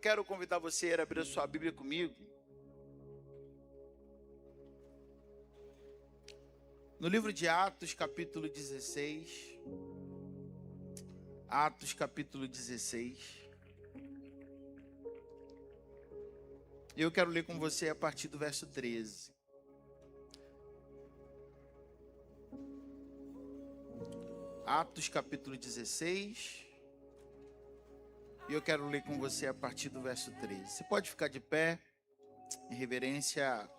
quero convidar você a abrir a sua Bíblia comigo no livro de Atos, capítulo 16. Atos, capítulo 16. E eu quero ler com você a partir do verso 13. Atos, capítulo 16. E eu quero ler com você a partir do verso 13. Você pode ficar de pé, em reverência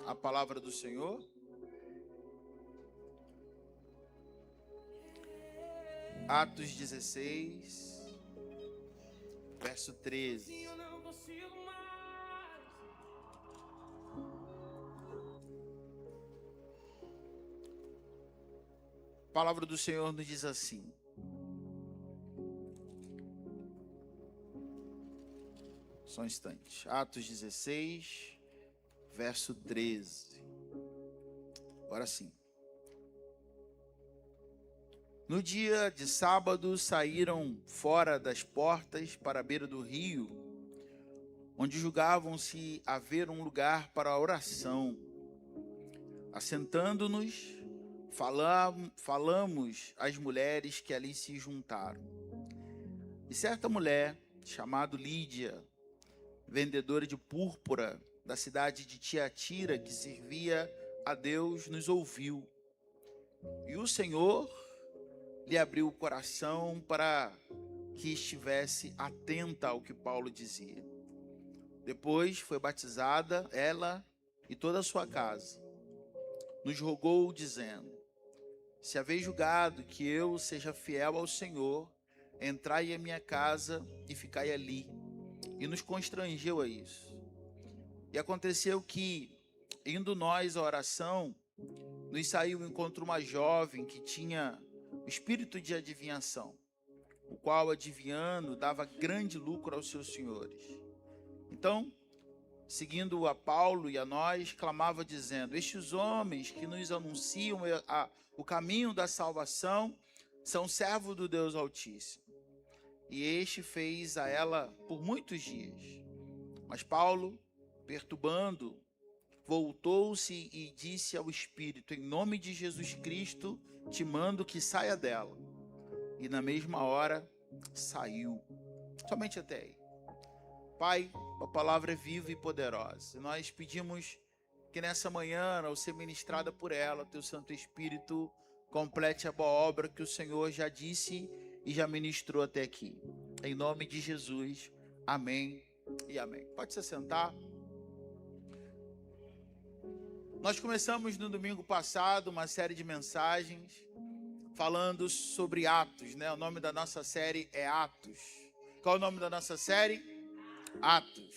à palavra do Senhor? Atos 16, verso 13. A palavra do Senhor nos diz assim: só um instante. Atos 16, verso 13. Agora sim. No dia de sábado saíram fora das portas para a beira do rio, onde julgavam-se haver um lugar para a oração. Assentando-nos, falamos às mulheres que ali se juntaram. E certa mulher, chamada Lídia, vendedora de púrpura da cidade de Tiatira, que servia a Deus, nos ouviu. E o Senhor lhe abriu o coração para que estivesse atenta ao que Paulo dizia. Depois foi batizada ela e toda a sua casa. Nos rogou, dizendo: se haveis julgado que eu seja fiel ao Senhor, entrai em minha casa e ficai ali. E nos constrangeu a isso. E aconteceu que, indo nós à oração, nos saiu ao encontro uma jovem que tinha o espírito de adivinhação, o qual, adivinhando, dava grande lucro aos seus senhores. Então, seguindo a Paulo e a nós, clamava dizendo: estes homens que nos anunciam o caminho da salvação são servos do Deus Altíssimo. E este fez a ela por muitos dias. Mas Paulo, perturbando, voltou-se e disse ao espírito: em nome de Jesus Cristo, te mando que saia dela. E na mesma hora saiu. Somente até aí. Pai, a palavra é viva e poderosa. Nós pedimos que nessa manhã, ao ser ministrada por ela, teu Santo Espírito complete a boa obra que o Senhor já disse e já ministrou até aqui. Em nome de Jesus, amém e amém. Pode se sentar. Nós começamos no domingo passado uma série de mensagens falando sobre Atos, né? O nome da nossa série é Atos. Qual é o nome da nossa série? Atos.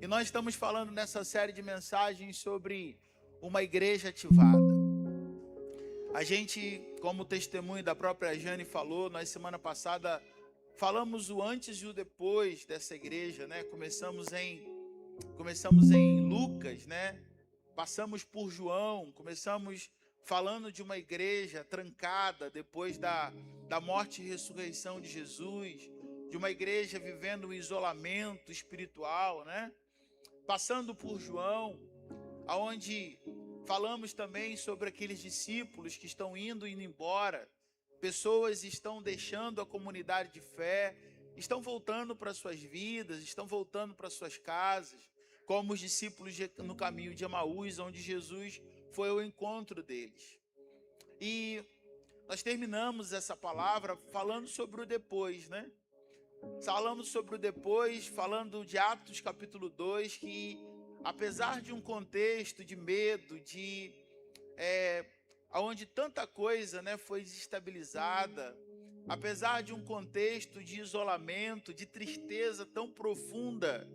E nós estamos falando nessa série de mensagens sobre uma igreja ativada. A gente, como testemunho da própria Jane falou, nós semana passada falamos o antes e o depois dessa igreja, né? Começamos em Lucas, né? Passamos por João, começamos falando de uma igreja trancada depois da morte e ressurreição de Jesus, de uma igreja vivendo um isolamento espiritual, né? Passando por João, aonde falamos também sobre aqueles discípulos que estão indo embora, pessoas estão deixando a comunidade de fé, estão voltando para suas vidas, estão voltando para suas casas, como os discípulos no caminho de Emaús, onde Jesus foi ao encontro deles. E nós terminamos essa palavra falando sobre o depois, né? Falamos sobre o depois, falando de Atos capítulo 2, que apesar de um contexto de medo, onde tanta coisa, né, foi desestabilizada, apesar de um contexto de isolamento, de tristeza tão profunda,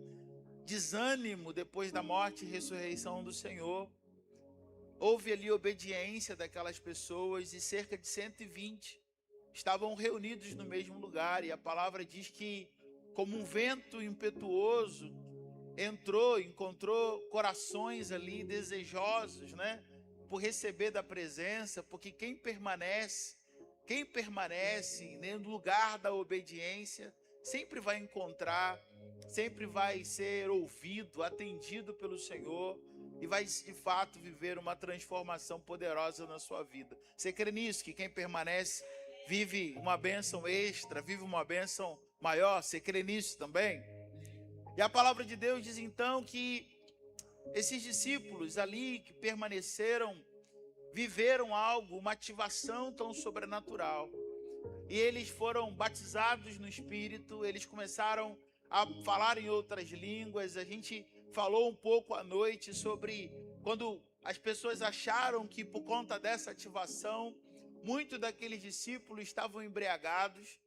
desânimo depois da morte e ressurreição do Senhor, houve ali obediência daquelas pessoas e cerca de 120 estavam reunidos no mesmo lugar. E a palavra diz que, como um vento impetuoso, encontrou corações ali desejosos, né, por receber da presença, porque quem permanece no lugar da obediência sempre vai encontrar, sempre vai ser ouvido, atendido pelo Senhor e vai de fato viver uma transformação poderosa na sua vida. Você crê nisso? Que quem permanece vive uma bênção extra, vive uma bênção maior? Você crê nisso também? E a palavra de Deus diz então que esses discípulos ali que permaneceram, viveram algo, uma ativação tão sobrenatural. E eles foram batizados no Espírito, eles começaram a falar em outras línguas. A gente falou um pouco à noite sobre quando as pessoas acharam que por conta dessa ativação, muitos daqueles discípulos estavam embriagados.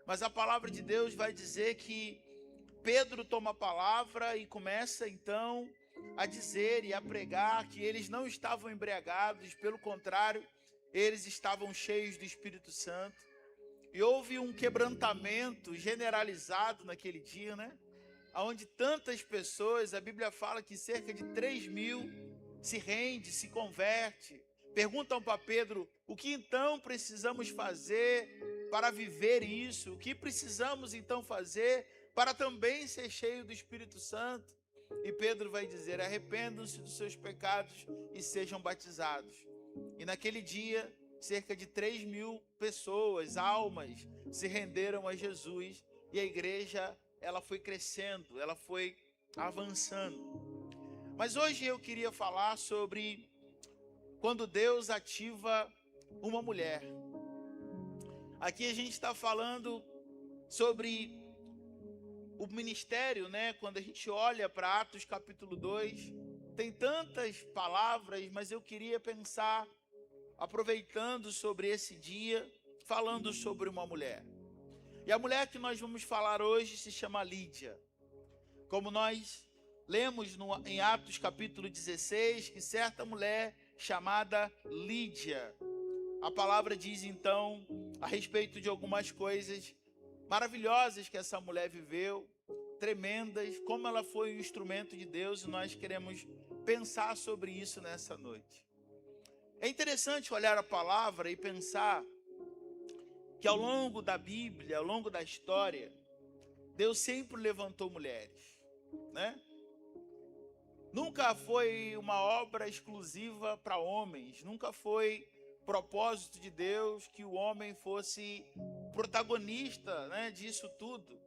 Mas a palavra de Deus vai dizer que Pedro toma a palavra e começa então a dizer e a pregar que eles não estavam embriagados, pelo contrário, eles estavam cheios do Espírito Santo. E houve um quebrantamento generalizado naquele dia, né? Onde tantas pessoas, a Bíblia fala que cerca de 3.000 se rende, se converte. Perguntam para Pedro, o que então precisamos fazer para viver isso? O que precisamos então fazer para também ser cheio do Espírito Santo? E Pedro vai dizer, arrependam-se dos seus pecados e sejam batizados. E naquele dia, cerca de 3.000 pessoas, almas, se renderam a Jesus. E a igreja, ela foi crescendo, ela foi avançando. Mas hoje eu queria falar sobre quando Deus ativa uma mulher. Aqui a gente está falando sobre o ministério, né? Quando a gente olha para Atos capítulo 2, tem tantas palavras, mas eu queria pensar, aproveitando sobre esse dia, falando sobre uma mulher. E a mulher que nós vamos falar hoje se chama Lídia. Como nós lemos em Atos capítulo 16, que certa mulher chamada Lídia, a palavra diz então a respeito de algumas coisas maravilhosas que essa mulher viveu, tremendas, como ela foi um instrumento de Deus, e nós queremos pensar sobre isso nessa noite. É interessante olhar a palavra e pensar que ao longo da Bíblia, ao longo da história, Deus sempre levantou mulheres, né? Nunca foi uma obra exclusiva para homens, nunca foi propósito de Deus que o homem fosse protagonista, né, disso tudo.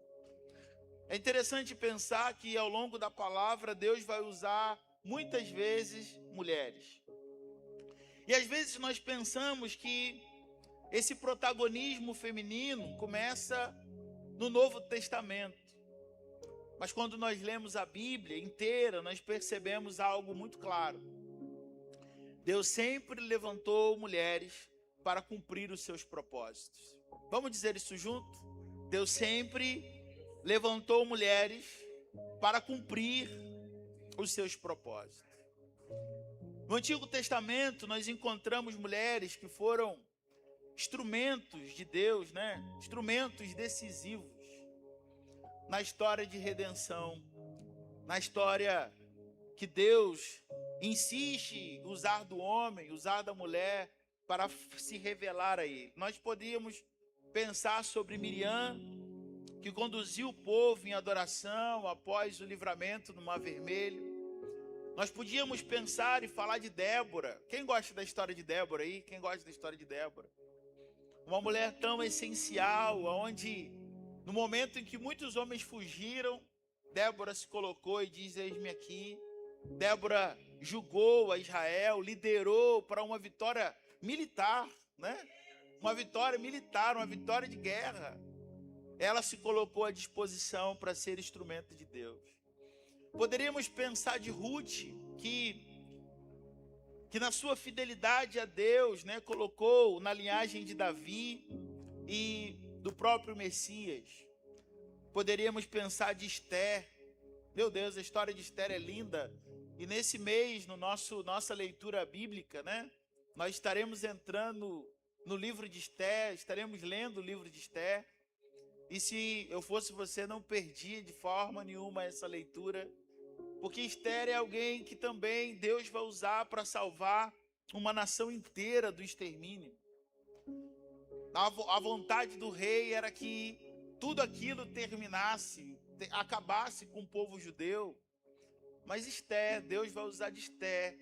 É interessante pensar que ao longo da palavra Deus vai usar muitas vezes mulheres. E às vezes nós pensamos que esse protagonismo feminino começa no Novo Testamento. Mas quando nós lemos a Bíblia inteira, nós percebemos algo muito claro. Deus sempre levantou mulheres para cumprir os seus propósitos. Vamos dizer isso junto? Deus sempre levantou mulheres para cumprir os seus propósitos. No Antigo Testamento, nós encontramos mulheres que foram instrumentos de Deus, né? Instrumentos decisivos na história de redenção, na história que Deus insiste em usar do homem, usar da mulher para se revelar a ele. Nós podíamos pensar sobre Miriam, que conduziu o povo em adoração após o livramento no Mar Vermelho. Nós podíamos pensar e falar de Débora. Quem gosta da história de Débora aí? Quem gosta da história de Débora? Uma mulher tão essencial, onde no momento em que muitos homens fugiram, Débora se colocou e diz, eis-me aqui. Débora julgou a Israel, liderou para uma vitória militar, né? Uma vitória militar, uma vitória de guerra. Ela se colocou à disposição para ser instrumento de Deus. Poderíamos pensar de Ruth, que na sua fidelidade a Deus, né, colocou na linhagem de Davi e do próprio Messias. Poderíamos pensar de Esther. Meu Deus, a história de Esther é linda. E nesse mês, nossa leitura bíblica, né, nós estaremos entrando no livro de Esther, estaremos lendo o livro de Esther. E se eu fosse você, não perdia de forma nenhuma essa leitura, porque Esther é alguém que também Deus vai usar para salvar uma nação inteira do extermínio. A vontade do rei era que tudo aquilo terminasse, acabasse com o povo judeu. Mas Esther, Deus vai usar de Esther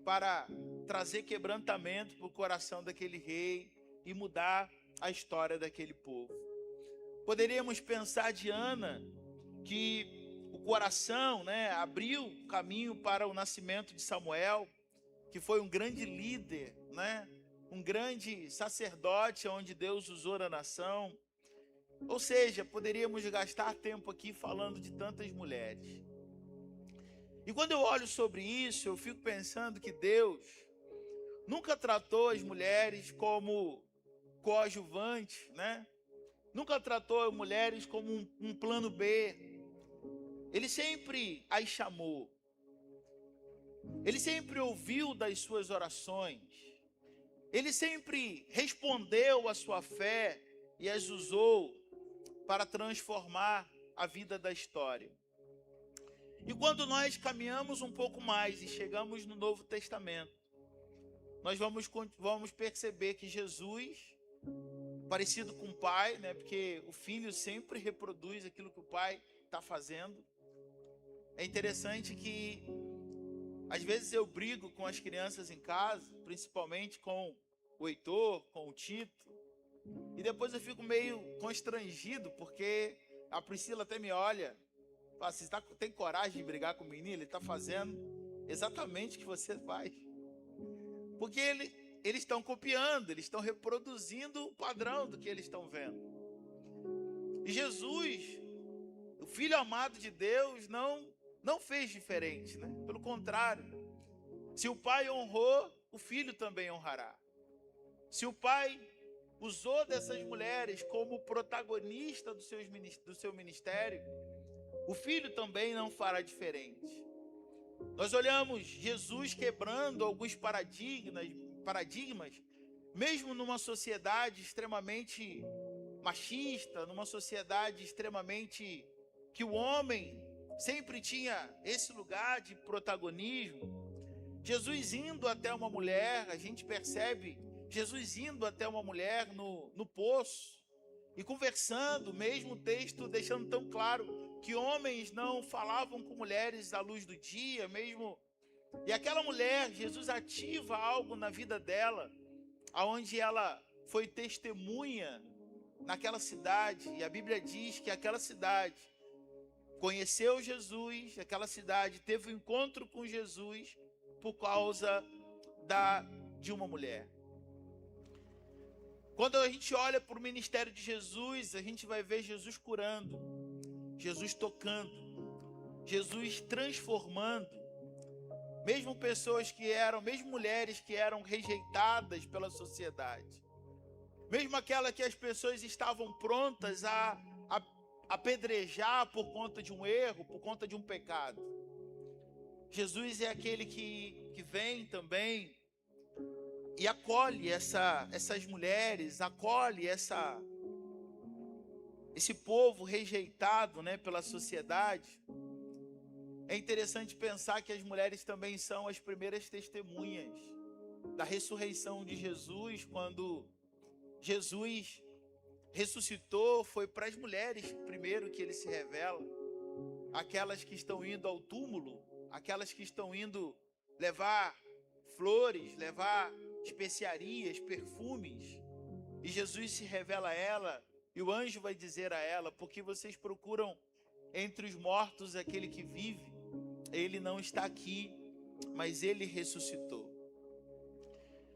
para trazer quebrantamento para o coração daquele rei e mudar a história daquele povo. Poderíamos pensar de Ana, que o coração, abriu caminho para o nascimento de Samuel, que foi um grande líder, um grande sacerdote onde Deus usou a nação. Ou seja, poderíamos gastar tempo aqui falando de tantas mulheres. E quando eu olho sobre isso, eu fico pensando que Deus nunca tratou as mulheres como coadjuvantes, Nunca tratou as mulheres como um plano B. Ele sempre as chamou. Ele sempre ouviu das suas orações. Ele sempre respondeu à sua fé e as usou para transformar a vida da história. E quando nós caminhamos um pouco mais e chegamos no Novo Testamento, nós vamos perceber que Jesus, parecido com o Pai, porque o Filho sempre reproduz aquilo que o Pai está fazendo. É interessante que às vezes eu brigo com as crianças em casa, principalmente com o Heitor, com o Tito, e depois eu fico meio constrangido, porque a Priscila até me olha, fala, você tem coragem de brigar com o menino? Ele está fazendo exatamente o que você faz. Porque eles estão copiando, eles estão reproduzindo o padrão do que eles estão vendo. E Jesus, o Filho amado de Deus, não fez diferente, Pelo contrário, se o Pai honrou, o Filho também honrará. Se o Pai usou dessas mulheres como protagonista do seu ministério, o Filho também não fará diferente. Nós olhamos Jesus quebrando alguns paradigmas, mesmo numa sociedade extremamente machista, numa sociedade extremamente que o homem sempre tinha esse lugar de protagonismo. Jesus indo até uma mulher, a gente percebe Jesus indo até uma mulher no poço e conversando, mesmo o texto deixando tão claro que homens não falavam com mulheres à luz do dia, mesmo. E aquela mulher, Jesus ativa algo na vida dela, aonde ela foi testemunha naquela cidade, e a Bíblia diz que aquela cidade conheceu Jesus, aquela cidade teve um encontro com Jesus por causa de uma mulher. Quando a gente olha para o ministério de Jesus, a gente vai ver Jesus curando, Jesus tocando, Jesus transformando, mesmo mesmo mulheres que eram rejeitadas pela sociedade, mesmo aquela que as pessoas estavam prontas a apedrejar por conta de um erro, por conta de um pecado. Jesus é aquele que vem também e acolhe essas mulheres, acolhe esse povo rejeitado, pela sociedade. É interessante pensar que as mulheres também são as primeiras testemunhas da ressurreição de Jesus. Quando Jesus ressuscitou, foi para as mulheres primeiro que ele se revela, aquelas que estão indo ao túmulo, aquelas que estão indo levar flores, levar especiarias, perfumes, e Jesus se revela a ela, e o anjo vai dizer a ela: porque vocês procuram entre os mortos aquele que vive? Ele não está aqui, mas ele ressuscitou.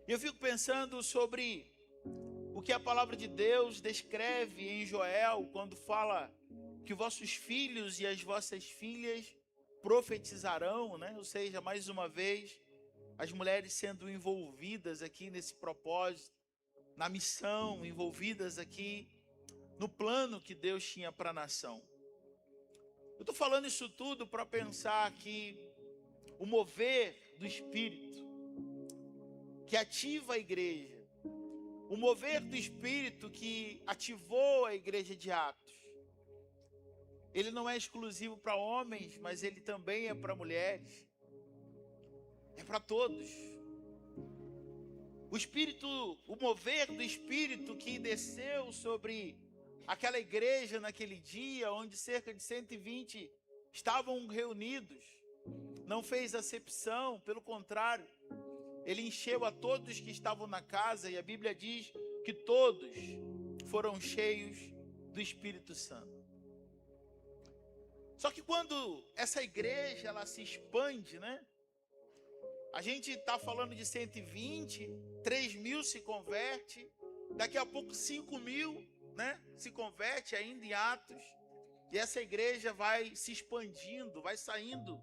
E eu fico pensando sobre o que a palavra de Deus descreve em Joel, quando fala que vossos filhos e as vossas filhas profetizarão, Ou seja, mais uma vez, as mulheres sendo envolvidas aqui nesse propósito, na missão, envolvidas aqui no plano que Deus tinha para a nação. Eu estou falando isso tudo para pensar que o mover do Espírito que ativa a igreja, o mover do Espírito que ativou a igreja de Atos, ele não é exclusivo para homens, mas ele também é para mulheres. É para todos. O mover do Espírito que desceu sobre aquela igreja naquele dia, onde cerca de 120 estavam reunidos, não fez acepção, pelo contrário, ele encheu a todos que estavam na casa, e a Bíblia diz que todos foram cheios do Espírito Santo. Só que quando essa igreja ela se expande, né? A gente está falando de 120, 3.000 se converte, daqui a pouco 5.000, né? Se converte ainda em Atos. E essa igreja vai se expandindo, vai saindo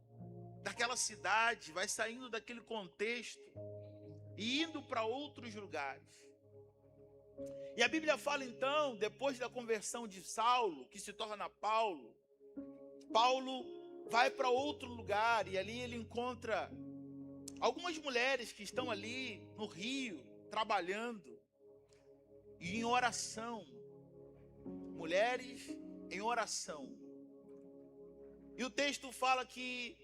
daquela cidade, vai saindo daquele contexto e indo para outros lugares. E a Bíblia fala então, depois da conversão de Saulo, que se torna Paulo, Paulo vai para outro lugar e ali ele encontra algumas mulheres que estão ali no rio, trabalhando e em oração. Mulheres em oração. E o texto fala que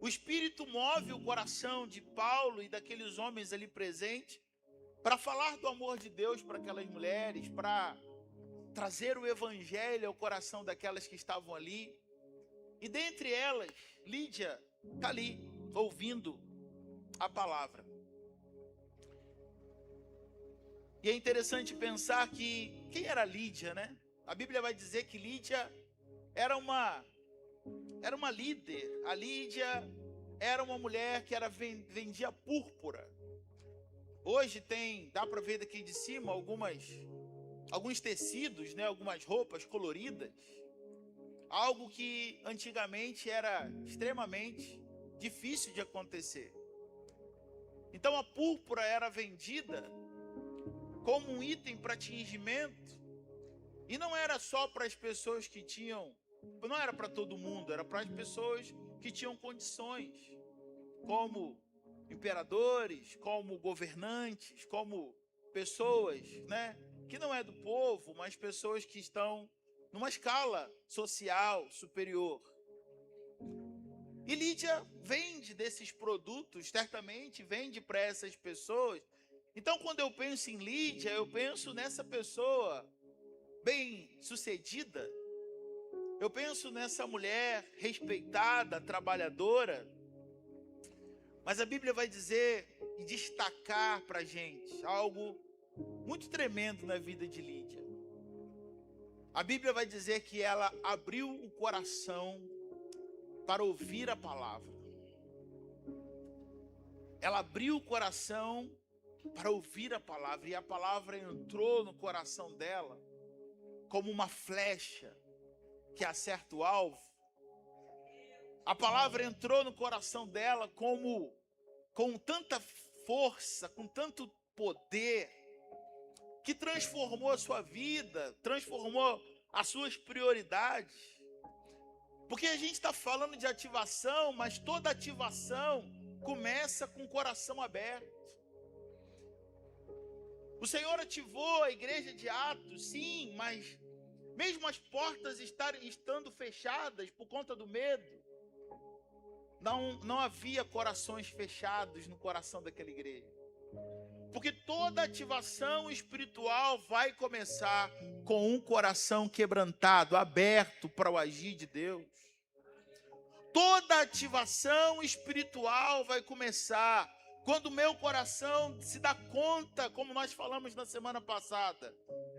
o Espírito move o coração de Paulo e daqueles homens ali presentes para falar do amor de Deus para aquelas mulheres, para trazer o evangelho ao coração daquelas que estavam ali. E dentre elas, Lídia está ali, ouvindo a palavra. E é interessante pensar que, quem era Lídia, né? A Bíblia vai dizer que Lídia era uma líder. A Lídia era uma mulher que vendia púrpura. Hoje dá para ver daqui de cima alguns tecidos, né? Algumas roupas coloridas. Algo que antigamente era extremamente difícil de acontecer. Então a púrpura era vendida como um item para tingimento. E não era só para as pessoas que tinham, não era para todo mundo, era para as pessoas que tinham condições, como imperadores, como governantes, como pessoas, né, que não é do povo, mas pessoas que estão numa escala social superior. E Lídia vende desses produtos, certamente vende para essas pessoas. Então, quando eu penso em Lídia, eu penso nessa pessoa bem-sucedida. Eu penso nessa mulher respeitada, trabalhadora. Mas a Bíblia vai dizer e destacar para a gente algo muito tremendo na vida de Lídia. A Bíblia vai dizer que ela abriu o coração para ouvir a palavra. Ela abriu o coração para ouvir a palavra, e a palavra entrou no coração dela como uma flecha que acerta o alvo. A palavra entrou no coração dela com tanta força, com tanto poder, que transformou a sua vida, transformou as suas prioridades. Porque a gente está falando de ativação, mas toda ativação começa com o coração aberto. O Senhor ativou a igreja de Atos, sim, mas mesmo as portas estando fechadas por conta do medo, não havia corações fechados no coração daquela igreja. Porque toda ativação espiritual vai começar com um coração quebrantado, aberto para o agir de Deus. Toda ativação espiritual vai começar quando o meu coração se dá conta, como nós falamos na semana passada,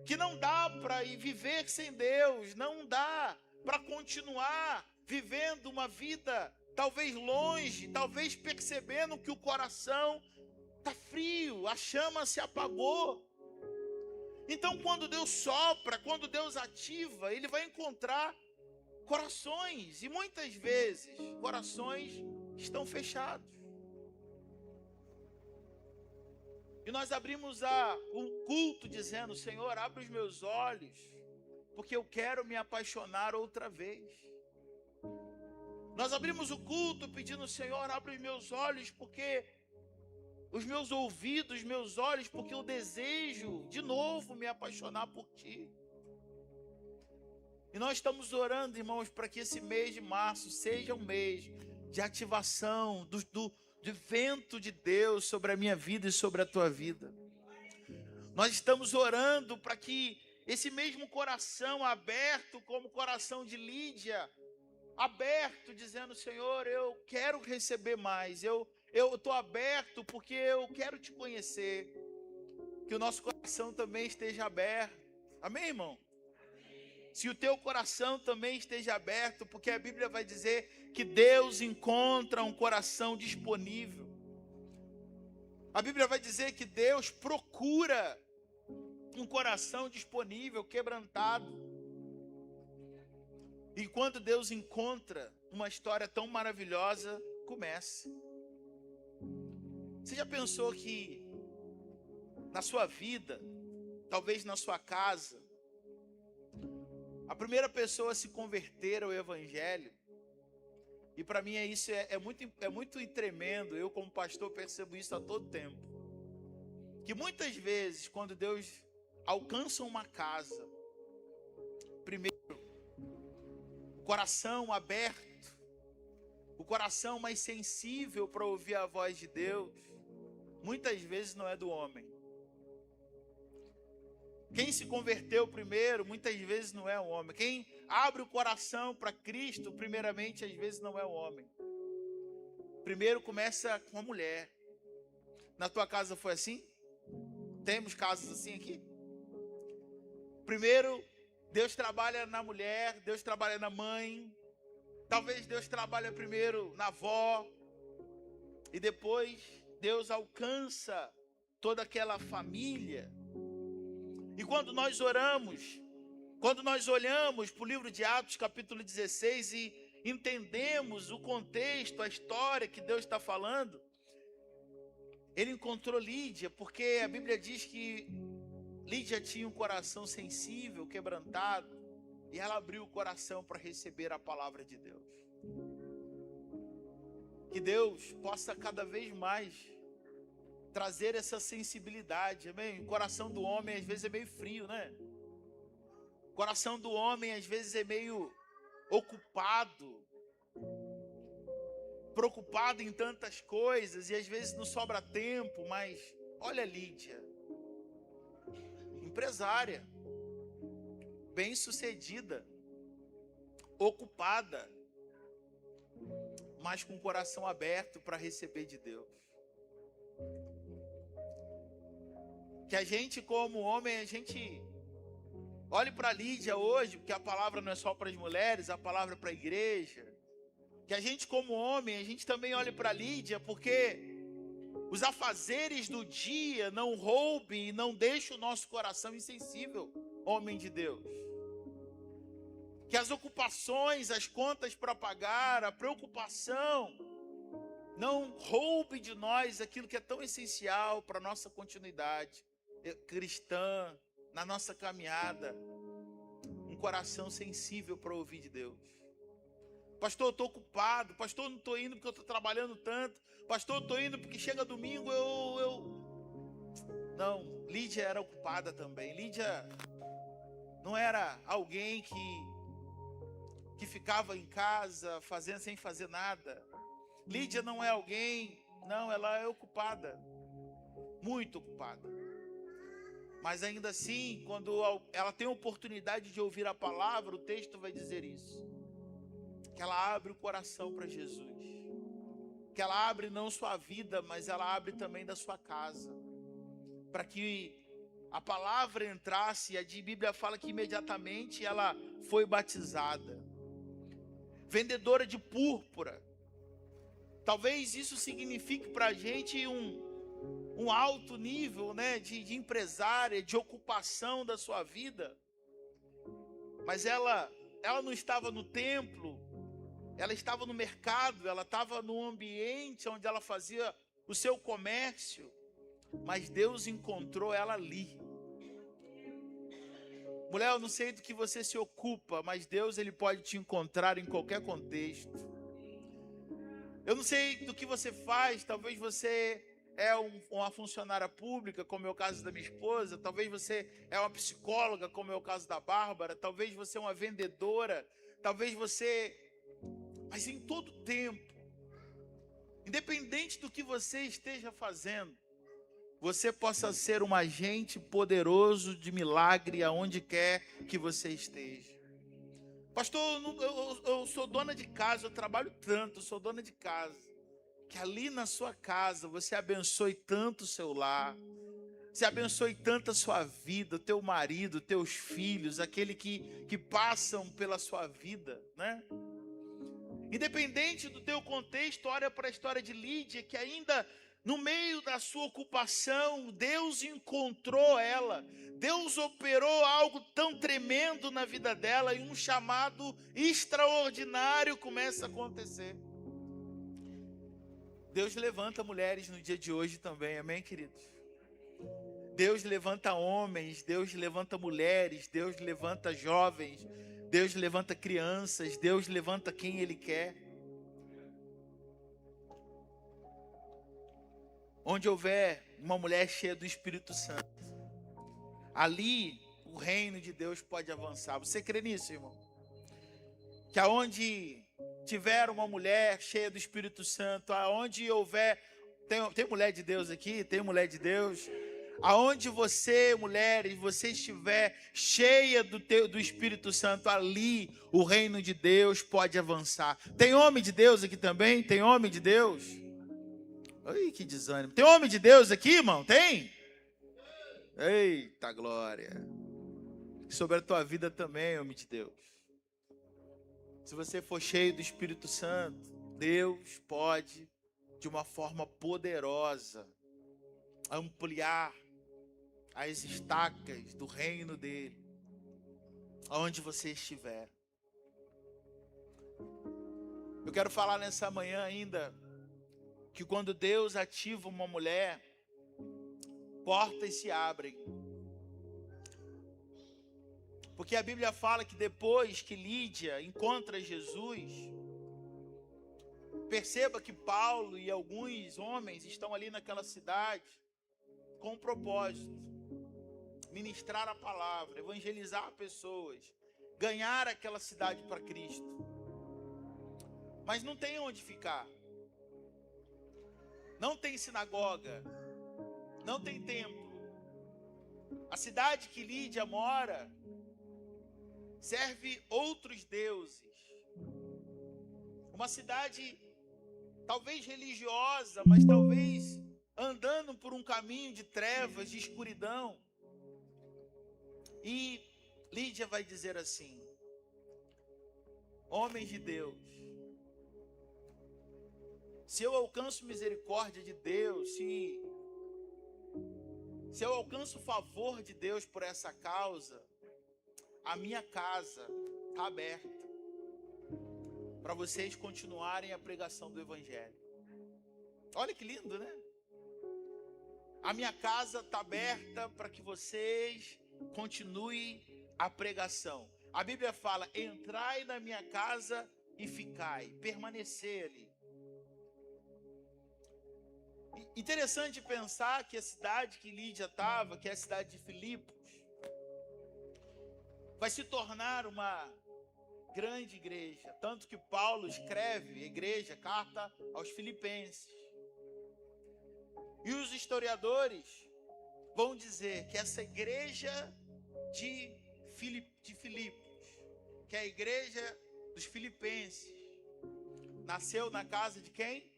que não dá para ir viver sem Deus, não dá para continuar vivendo uma vida talvez longe, talvez percebendo que o coração está frio, a chama se apagou. Então, quando Deus sopra, quando Deus ativa, Ele vai encontrar corações, e muitas vezes corações estão fechados. E nós abrimos o culto dizendo: Senhor, abre os meus olhos, porque eu quero me apaixonar outra vez. Nós abrimos o culto pedindo: Senhor, abre os meus olhos, porque os meus ouvidos, meus olhos, porque eu desejo de novo me apaixonar por Ti. E nós estamos orando, irmãos, para que esse mês de março seja um mês de ativação do vento de Deus sobre a minha vida e sobre a tua vida. Nós estamos orando para que esse mesmo coração aberto, como o coração de Lídia, aberto, dizendo: Senhor, eu quero receber mais, eu estou aberto porque eu quero te conhecer. Que o nosso coração também esteja aberto. Amém, irmão? Se o teu coração também esteja aberto, porque a Bíblia vai dizer que Deus encontra um coração disponível. A Bíblia vai dizer que Deus procura um coração disponível, quebrantado. E quando Deus encontra, uma história tão maravilhosa começa. Você já pensou que na sua vida, talvez na sua casa, a primeira pessoa a se converter ao Evangelho, e para mim isso é muito tremendo, eu como pastor percebo isso a todo tempo, que muitas vezes quando Deus alcança uma casa, primeiro, o coração aberto, o coração mais sensível para ouvir a voz de Deus, muitas vezes não é do homem. Quem se converteu primeiro, muitas vezes não é o homem. Quem abre o coração para Cristo, primeiramente, às vezes não é o homem. Primeiro começa com a mulher. Na tua casa foi assim? Temos casos assim aqui? Primeiro, Deus trabalha na mulher, Deus trabalha na mãe. Talvez Deus trabalhe primeiro na avó. E depois Deus alcança toda aquela família. E quando nós oramos, quando nós olhamos para o livro de Atos, capítulo 16, e entendemos o contexto, a história que Deus está falando, ele encontrou Lídia, porque a Bíblia diz que Lídia tinha um coração sensível, quebrantado, e ela abriu o coração para receber a palavra de Deus. Que Deus possa cada vez mais trazer essa sensibilidade, amém? O coração do homem às vezes é meio frio, né? O coração do homem às vezes é meio ocupado, preocupado em tantas coisas, e às vezes não sobra tempo. Mas olha Lídia, empresária, bem-sucedida, ocupada, mas com o coração aberto para receber de Deus. Que a gente, como homem, a gente olhe para Lídia hoje, porque a palavra não é só para as mulheres, a palavra é para a igreja. Que a gente, como homem, a gente também olhe para Lídia, porque os afazeres do dia não roubem e não deixem o nosso coração insensível, homem de Deus. Que as ocupações, as contas para pagar, a preocupação, não roube de nós aquilo que é tão essencial para a nossa continuidade cristã, na nossa caminhada. Um coração sensível para ouvir de Deus. Pastor, eu estou ocupado. Pastor, eu não estou indo porque eu estou trabalhando tanto. Pastor, eu estou indo porque chega domingo Não, Lídia era ocupada também. Lídia não era alguém que ficava em casa sem fazer nada. Lídia não é alguém, não, ela é ocupada, muito ocupada. Mas ainda assim, quando ela tem a oportunidade de ouvir a palavra, o texto vai dizer isso. Que ela abre o coração para Jesus. Que ela abre não sua vida, mas ela abre também da sua casa. Para que a palavra entrasse, e a Bíblia fala que imediatamente ela foi batizada. Vendedora de púrpura. Talvez isso signifique para a gente um alto nível, né, de empresária, de ocupação da sua vida. Mas ela não estava no templo, ela estava no mercado, ela estava no ambiente onde ela fazia o seu comércio. Mas Deus encontrou ela ali. Mulher, eu não sei do que você se ocupa, mas Deus, ele pode te encontrar em qualquer contexto. Eu não sei do que você faz, talvez você é uma funcionária pública, como é o caso da minha esposa, talvez você é uma psicóloga, como é o caso da Bárbara, talvez você é uma vendedora, talvez você... Mas em todo tempo, independente do que você esteja fazendo, você possa ser um agente poderoso de milagre aonde quer que você esteja. Pastor, eu sou dona de casa, eu trabalho tanto, eu sou dona de casa. Que ali na sua casa você abençoe tanto o seu lar, você abençoe tanto a sua vida, o teu marido, teus filhos, aquele que passam pela sua vida, né? Independente do teu contexto, olha para a história de Lídia, que ainda no meio da sua ocupação, Deus encontrou ela. Deus operou algo tão tremendo na vida dela e um chamado extraordinário começa a acontecer. Deus levanta mulheres no dia de hoje também, amém, queridos? Deus levanta homens, Deus levanta mulheres, Deus levanta jovens, Deus levanta crianças, Deus levanta quem Ele quer. Onde houver uma mulher cheia do Espírito Santo, ali o reino de Deus pode avançar. Você crê nisso, irmão? Que aonde tiver uma mulher cheia do Espírito Santo, aonde houver... Tem mulher de Deus aqui? Tem mulher de Deus? Aonde você, mulheres, você estiver cheia do Espírito Santo, ali o reino de Deus pode avançar. Tem homem de Deus aqui também? Tem homem de Deus? Ai, que desânimo. Tem homem de Deus aqui, irmão? Tem? Eita glória. Sobre a tua vida também, homem de Deus. Se você for cheio do Espírito Santo, Deus pode, de uma forma poderosa, ampliar as estacas do reino dele, aonde você estiver. Eu quero falar nessa manhã ainda, que quando Deus ativa uma mulher, portas se abrem. Porque a Bíblia fala que depois que Lídia encontra Jesus, perceba que Paulo e alguns homens estão ali naquela cidade com um propósito: ministrar a palavra, evangelizar pessoas, ganhar aquela cidade para Cristo. Mas não tem onde ficar. Não tem sinagoga, não tem templo. A cidade que Lídia mora serve outros deuses. Uma cidade talvez religiosa, mas talvez andando por um caminho de trevas, de escuridão. E Lídia vai dizer assim: homens de Deus, se eu alcanço misericórdia de Deus, se eu alcanço o favor de Deus por essa causa, a minha casa está aberta para vocês continuarem a pregação do Evangelho. Olha que lindo, né? A minha casa está aberta para que vocês continuem a pregação. A Bíblia fala: entrai na minha casa e ficai, permanecer ali. Interessante pensar que a cidade que Lídia estava, que é a cidade de Filipos, vai se tornar uma grande igreja. Tanto que Paulo escreve, igreja, carta aos Filipenses. E os historiadores vão dizer que essa igreja de Filipos, que é a igreja dos Filipenses, nasceu na casa de quem?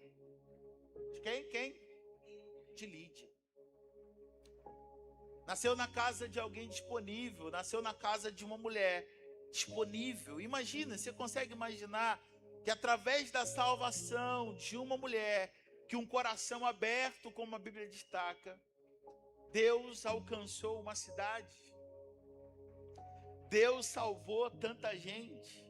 De quem? De Lídia. Nasceu na casa de alguém disponível, nasceu na casa de uma mulher disponível. Imagina, você consegue imaginar que através da salvação de uma mulher, que um coração aberto, como a Bíblia destaca, Deus alcançou uma cidade. Deus salvou tanta gente.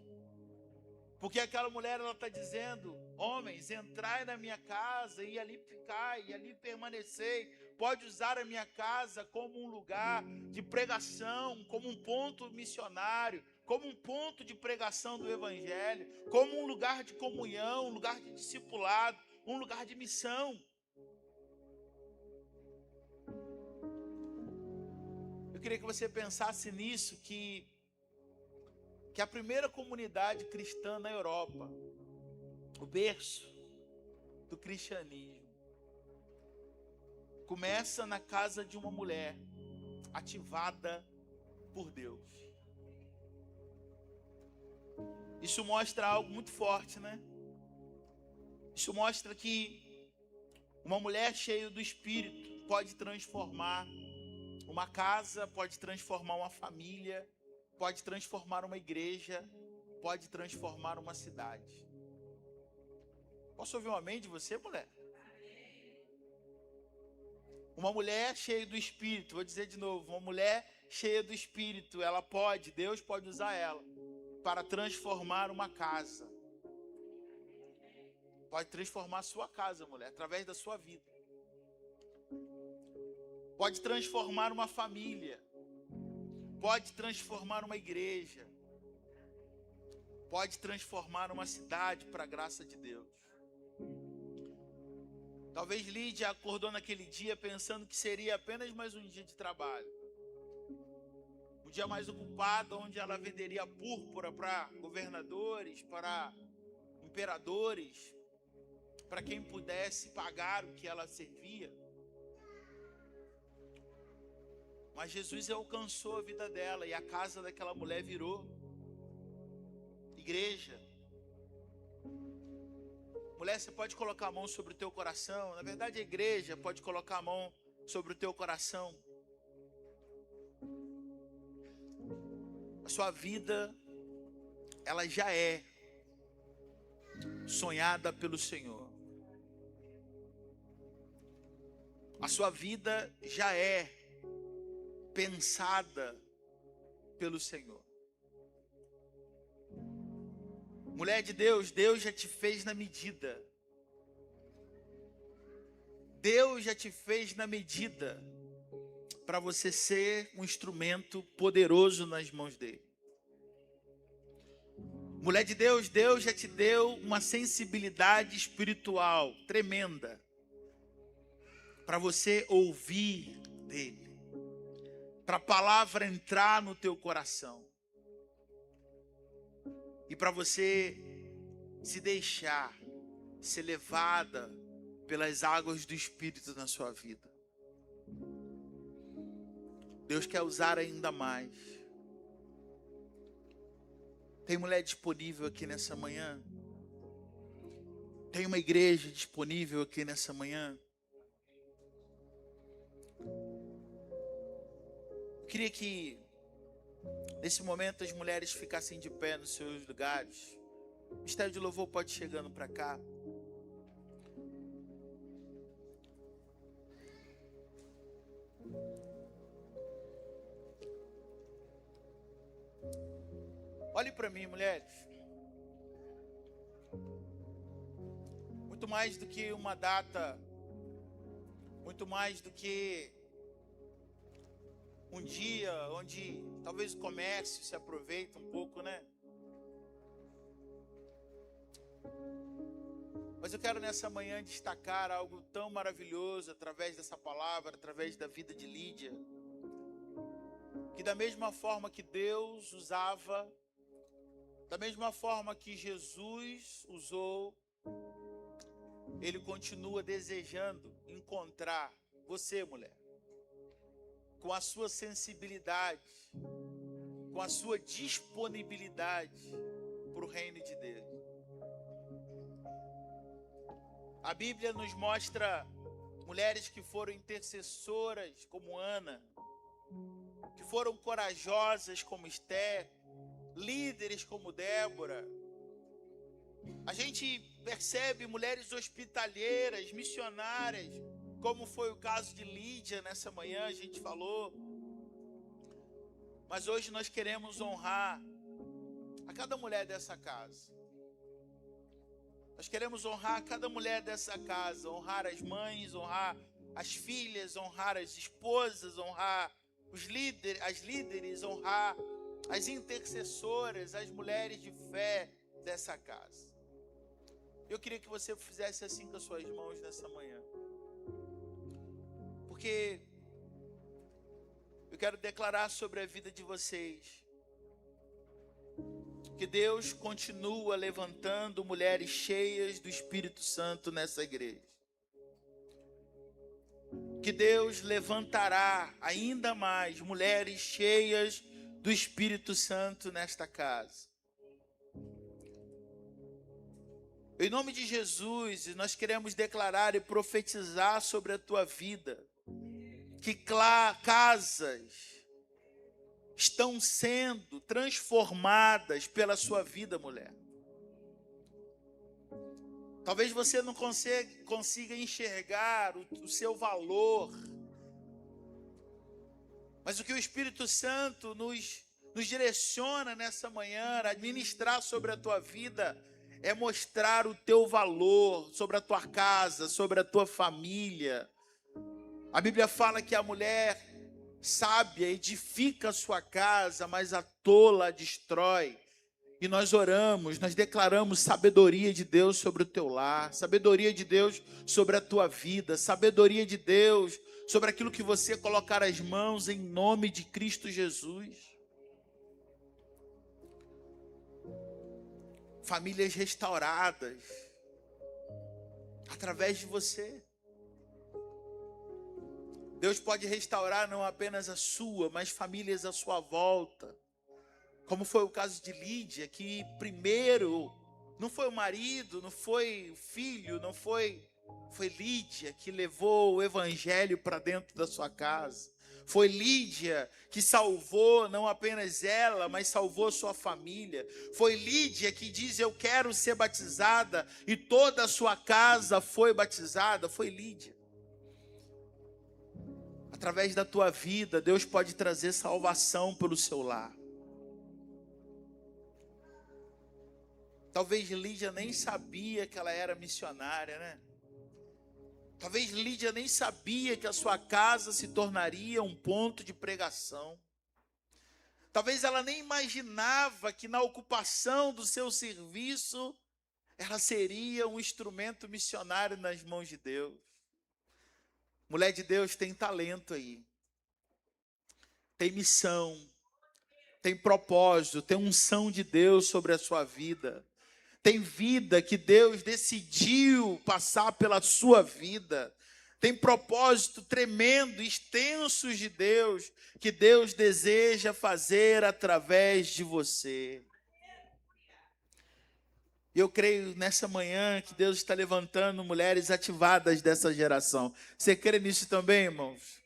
Porque aquela mulher, ela está dizendo: homens, entrai na minha casa e ali ficai, e ali permanecei. Pode usar a minha casa como um lugar de pregação, como um ponto missionário, como um ponto de pregação do Evangelho, como um lugar de comunhão, um lugar de discipulado, um lugar de missão. Eu queria que você pensasse nisso, que a primeira comunidade cristã na Europa, o berço do cristianismo, começa na casa de uma mulher ativada por Deus. Isso mostra algo muito forte, né? Isso mostra que uma mulher cheia do Espírito pode transformar uma casa, pode transformar uma família, pode transformar uma igreja, pode transformar uma cidade. Posso ouvir um amém de você, mulher? Uma mulher cheia do Espírito, vou dizer de novo, uma mulher cheia do Espírito, Deus pode usar ela para transformar uma casa. Pode transformar a sua casa, mulher, através da sua vida. Pode transformar uma família. Pode transformar uma igreja. Pode transformar uma cidade para a graça de Deus. Talvez Lídia acordou naquele dia pensando que seria apenas mais um dia de trabalho. Um dia mais ocupado, onde ela venderia púrpura para governadores, para imperadores, para quem pudesse pagar o que ela servia. Mas Jesus alcançou a vida dela e a casa daquela mulher virou igreja. Mulher, você pode colocar a mão sobre o teu coração. Na verdade, a igreja pode colocar a mão sobre o teu coração. A sua vida, ela já é sonhada pelo Senhor. A sua vida já é pensada pelo Senhor. Mulher de Deus, Deus já te fez na medida. Deus já te fez na medida para você ser um instrumento poderoso nas mãos dele. Mulher de Deus, Deus já te deu uma sensibilidade espiritual tremenda para você ouvir dele, para a palavra entrar no teu coração e para você se deixar ser levada pelas águas do Espírito na sua vida. Deus quer usar ainda mais. Tem mulher disponível aqui nessa manhã? Tem uma igreja disponível aqui nessa manhã? Eu queria que nesse momento as mulheres ficassem de pé nos seus lugares. O Ministério de Louvor pode ir chegando para cá. Olhe para mim, mulheres. Muito mais do que uma data, muito mais do que um dia onde talvez o comércio se aproveita um pouco, né? Mas eu quero nessa manhã destacar algo tão maravilhoso através dessa palavra, através da vida de Lídia. Que da mesma forma que Deus usava, da mesma forma que Jesus usou, Ele continua desejando encontrar você, mulher, com a sua sensibilidade, com a sua disponibilidade para o reino de Deus. A Bíblia nos mostra mulheres que foram intercessoras como Ana, que foram corajosas como Esther, líderes como Débora. A gente percebe mulheres hospitaleiras, missionárias, como foi o caso de Lídia nessa manhã, a gente falou. Mas hoje nós queremos honrar a cada mulher dessa casa. Nós queremos honrar cada mulher dessa casa, honrar as mães, honrar as filhas, honrar as esposas, honrar os líderes, as líderes, honrar as intercessoras, as mulheres de fé dessa casa. Eu queria que você fizesse assim com as suas mãos nessa manhã. Porque eu quero declarar sobre a vida de vocês que Deus continua levantando mulheres cheias do Espírito Santo nessa igreja. que Deus levantará ainda mais mulheres cheias do Espírito Santo nesta casa. Em nome de Jesus, nós queremos declarar e profetizar sobre a tua vida, que casas estão sendo transformadas pela sua vida, mulher. Talvez você não consiga enxergar o seu valor, mas o que o Espírito Santo nos direciona nessa manhã, a ministrar sobre a tua vida, é mostrar o teu valor sobre a tua casa, sobre a tua família. A Bíblia fala que a mulher sábia edifica a sua casa, mas a tola a destrói. E nós oramos, nós declaramos sabedoria de Deus sobre o teu lar, sabedoria de Deus sobre a tua vida, sabedoria de Deus sobre aquilo que você colocar as mãos em nome de Cristo Jesus. Famílias restauradas através de você. Deus pode restaurar não apenas a sua, mas famílias à sua volta. Como foi o caso de Lídia, que primeiro não foi o marido, não foi o filho, foi Lídia que levou o evangelho para dentro da sua casa. Foi Lídia que salvou não apenas ela, mas salvou sua família. Foi Lídia que diz: eu quero ser batizada, e toda a sua casa foi batizada. Foi Lídia. Através da tua vida, Deus pode trazer salvação pelo seu lar. Talvez Lídia nem sabia que ela era missionária, né? Talvez Lídia nem sabia que a sua casa se tornaria um ponto de pregação. Talvez ela nem imaginava que na ocupação do seu serviço, ela seria um instrumento missionário nas mãos de Deus. Mulher de Deus tem talento aí. Tem missão. Tem propósito. Tem unção de Deus sobre a sua vida. Tem vida que Deus decidiu passar pela sua vida. Tem propósito tremendo, extensos de Deus, que Deus deseja fazer através de você. E eu creio nessa manhã que Deus está levantando mulheres ativadas dessa geração. Você crê nisso também, irmãos?